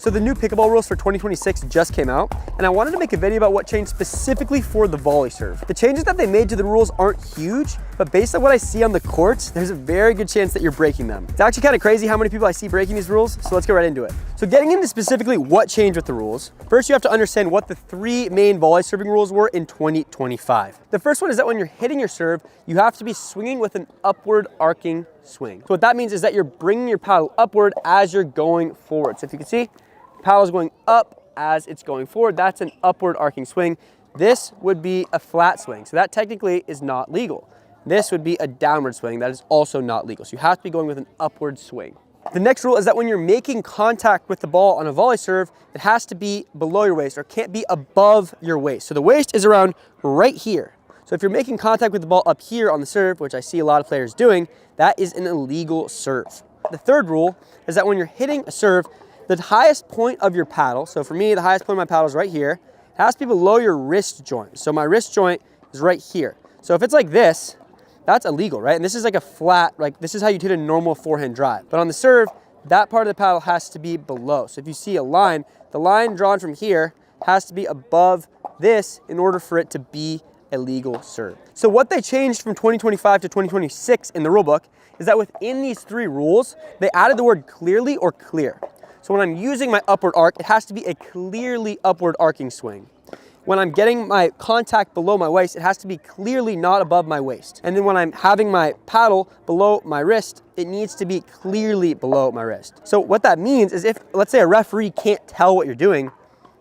So the new pickleball rules for 2026 just came out, and I wanted to make a video about what changed specifically for the volley serve. The changes that they made to the rules aren't huge, but based on what I see on the courts, there's a very good chance that you're breaking them. It's actually kind of crazy how many people I see breaking these rules, so let's get right into it. So getting into specifically what changed with the rules, first you have to understand what the three main volley serving rules were in 2025. The first one is that when you're hitting your serve, you have to be swinging with an upward arcing swing. So what that means is that you're bringing your paddle upward as you're going forward. So if you can see, paddle is going up as it's going forward. That's an upward arcing swing. This would be a flat swing. So that technically is not legal. This would be a downward swing. That is also not legal. So you have to be going with an upward swing. The next rule is that when you're making contact with the ball on a volley serve, it has to be below your waist or can't be above your waist. So the waist is around right here. So if you're making contact with the ball up here on the serve, which I see a lot of players doing, that is an illegal serve. The third rule is that when you're hitting a serve, the highest point of your paddle, so for me, the highest point of my paddle is right here, it has to be below your wrist joint. So my wrist joint is right here. So if it's like this, that's illegal, right? And this is like a flat, like this is how you hit a normal forehand drive. But on the serve, that part of the paddle has to be below. So if you see a line, the line drawn from here has to be above this in order for it to be a legal serve. So what they changed from 2025 to 2026 in the rule book is that within these three rules, they added the word clearly or clear. So when I'm using my upward arc, it has to be a clearly upward arcing swing. When I'm getting my contact below my waist, it has to be clearly not above my waist. And then when I'm having my paddle below my wrist, it needs to be clearly below my wrist. So what that means is if, let's say a referee can't tell what you're doing,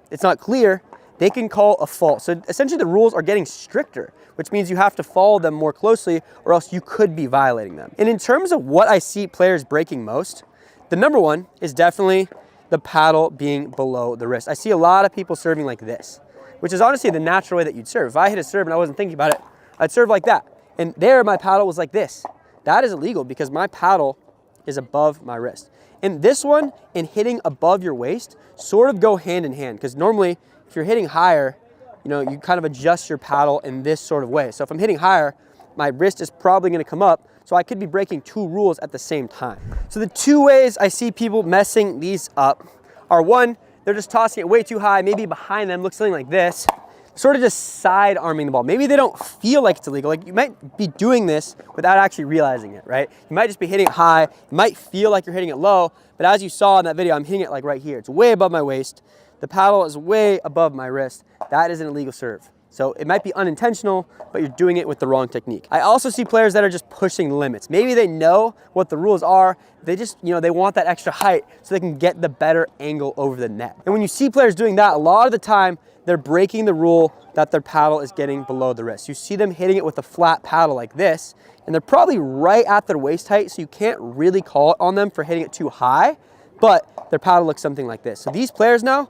it's not clear, they can call a fault. So essentially the rules are getting stricter, which means you have to follow them more closely or else you could be violating them. And in terms of what I see players breaking most, the number one is definitely the paddle being below the wrist. I see a lot of people serving like this, which is honestly the natural way that you'd serve. If I hit a serve and I wasn't thinking about it, I'd serve like that. And there my paddle was like this. That is illegal because my paddle is above my wrist. And this one and hitting above your waist sort of go hand in hand because normally if you're hitting higher, you kind of adjust your paddle in this sort of way. So if I'm hitting higher, my wrist is probably gonna come up, so I could be breaking two rules at the same time. So the two ways I see people messing these up are one, they're just tossing it way too high, maybe behind them looks something like this, sort of just side arming the ball. Maybe they don't feel like it's illegal. Like you might be doing this without actually realizing it, right? You might just be hitting it high, it might feel like you're hitting it low, but as you saw in that video, I'm hitting it like right here. It's way above my waist. The paddle is way above my wrist. That is an illegal serve. So it might be unintentional, but you're doing it with the wrong technique. I also see players that are just pushing limits. Maybe they know what the rules are. They just, they want that extra height so they can get the better angle over the net. And when you see players doing that, a lot of the time, they're breaking the rule that their paddle is getting below the wrist. You see them hitting it with a flat paddle like this, and they're probably right at their waist height, so you can't really call it on them for hitting it too high, but their paddle looks something like this. So these players now,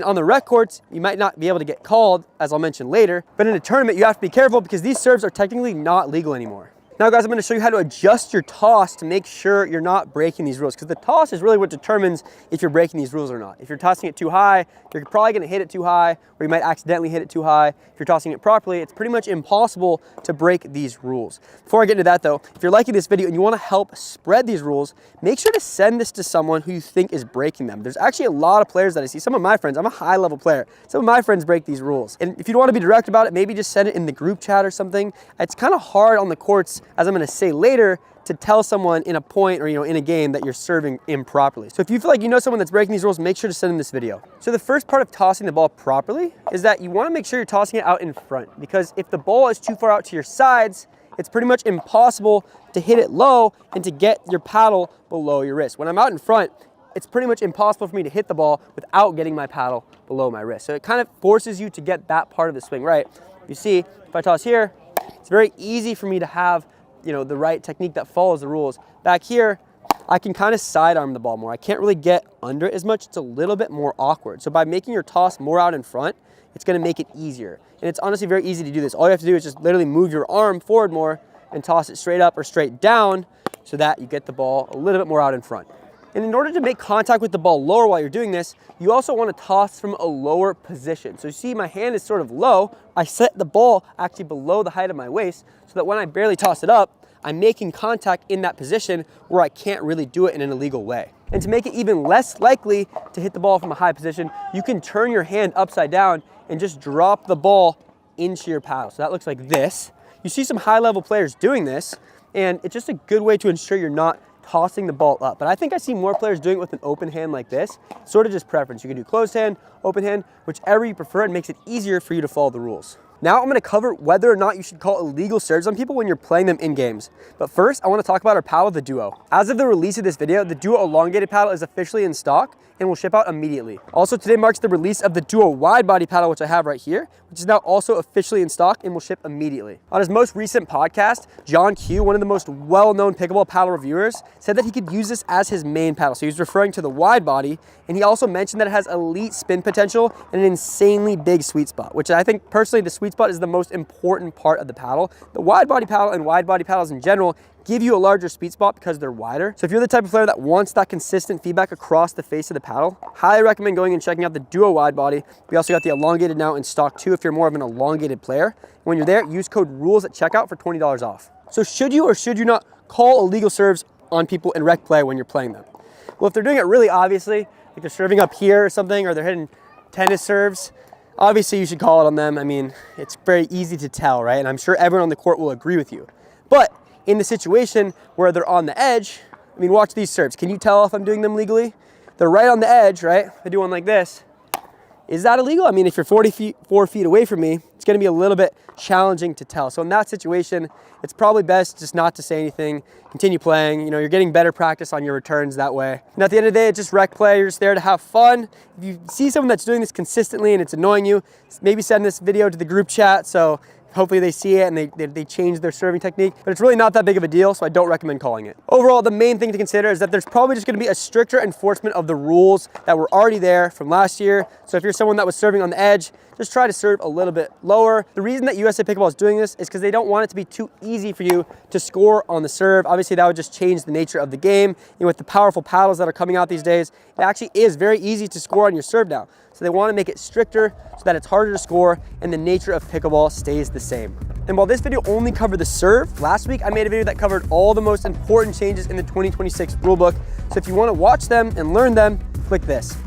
on the rec courts, you might not be able to get called, as I'll mention later, but in a tournament, you have to be careful because these serves are technically not legal anymore. Now guys, I'm gonna show you how to adjust your toss to make sure you're not breaking these rules because the toss is really what determines if you're breaking these rules or not. If you're tossing it too high, you're probably gonna hit it too high, or you might accidentally hit it too high. If you're tossing it properly, it's pretty much impossible to break these rules. Before I get into that though, if you're liking this video and you wanna help spread these rules, make sure to send this to someone who you think is breaking them. There's actually a lot of players that I see, some of my friends, I'm a high level player, some of my friends break these rules. And if you don't wanna be direct about it, maybe just send it in the group chat or something. It's kind of hard on the courts, as I'm gonna say later, to tell someone in a point or in a game that you're serving improperly. So if you feel like you know someone that's breaking these rules, make sure to send them this video. So the first part of tossing the ball properly is that you want to make sure you're tossing it out in front, because if the ball is too far out to your sides, it's pretty much impossible to hit it low and to get your paddle below your wrist. When I'm out in front, it's pretty much impossible for me to hit the ball without getting my paddle below my wrist. So it kind of forces you to get that part of the swing right. You see, if I toss here, it's very easy for me to have the right technique that follows the rules. Back here, I can kind of sidearm the ball more. I can't really get under it as much. It's a little bit more awkward. So by making your toss more out in front, it's gonna make it easier. And it's honestly very easy to do this. All you have to do is just literally move your arm forward more and toss it straight up or straight down so that you get the ball a little bit more out in front. And in order to make contact with the ball lower while you're doing this, you also want to toss from a lower position. So you see my hand is sort of low. I set the ball actually below the height of my waist so that when I barely toss it up, I'm making contact in that position where I can't really do it in an illegal way. And to make it even less likely to hit the ball from a high position, you can turn your hand upside down and just drop the ball into your paddle. So that looks like this. You see some high-level players doing this, and it's just a good way to ensure you're not tossing the ball up. But I think I see more players doing it with an open hand like this. Sort of just preference. You can do closed hand, open hand, whichever you prefer. It makes it easier for you to follow the rules. Now I'm going to cover whether or not you should call illegal serves on people when you're playing them in games. But first, I want to talk about our paddle, the Duo. As of the release of this video, the Duo elongated paddle is officially in stock and will ship out immediately. Also, today marks the release of the Duo wide body paddle, which I have right here, which is now also officially in stock and will ship immediately. On his most recent podcast, John Q, one of the most well-known pickleball paddle reviewers, said that he could use this as his main paddle. So he was referring to the wide body, and he also mentioned that it has elite spin potential and an insanely big sweet spot, which I think personally the sweet spot is the most important part of the paddle. The wide body paddle and wide body paddles in general give you a larger sweet spot because they're wider. So if you're the type of player that wants that consistent feedback across the face of the paddle, highly recommend going and checking out the Duo wide body. We also got the elongated now in stock too if you're more of an elongated player. When you're there, use code RULES at checkout for $20 off. So should you or should you not call illegal serves on people in rec play when you're playing them? Well, if they're doing it really obviously, like they're serving up here or something, or they're hitting tennis serves, obviously you should call it on them. I mean, it's very easy to tell, right? And I'm sure everyone on the court will agree with you. But in the situation where they're on the edge, I mean, watch these serves. Can you tell if I'm doing them legally? They're right on the edge, right? If I do one like this, is that illegal? I mean, if you're 4 feet away from me, it's gonna be a little bit challenging to tell. So in that situation, it's probably best just not to say anything, continue playing. You know, you're getting better practice on your returns that way. And at the end of the day, it's just rec play. You're just there to have fun. If you see someone that's doing this consistently and it's annoying you, maybe send this video to the group chat so hopefully they see it and they change their serving technique, but it's really not that big of a deal, so I don't recommend calling it. Overall, the main thing to consider is that there's probably just gonna be a stricter enforcement of the rules that were already there from last year. So if you're someone that was serving on the edge, just try to serve a little bit lower. The reason that USA Pickleball is doing this is because they don't want it to be too easy for you to score on the serve. Obviously, that would just change the nature of the game. And with the powerful paddles that are coming out these days, it actually is very easy to score on your serve now. So they want to make it stricter so that it's harder to score and the nature of pickleball stays the same. And while this video only covered the serve, last week I made a video that covered all the most important changes in the 2026 rulebook. So if you want to watch them and learn them, click this.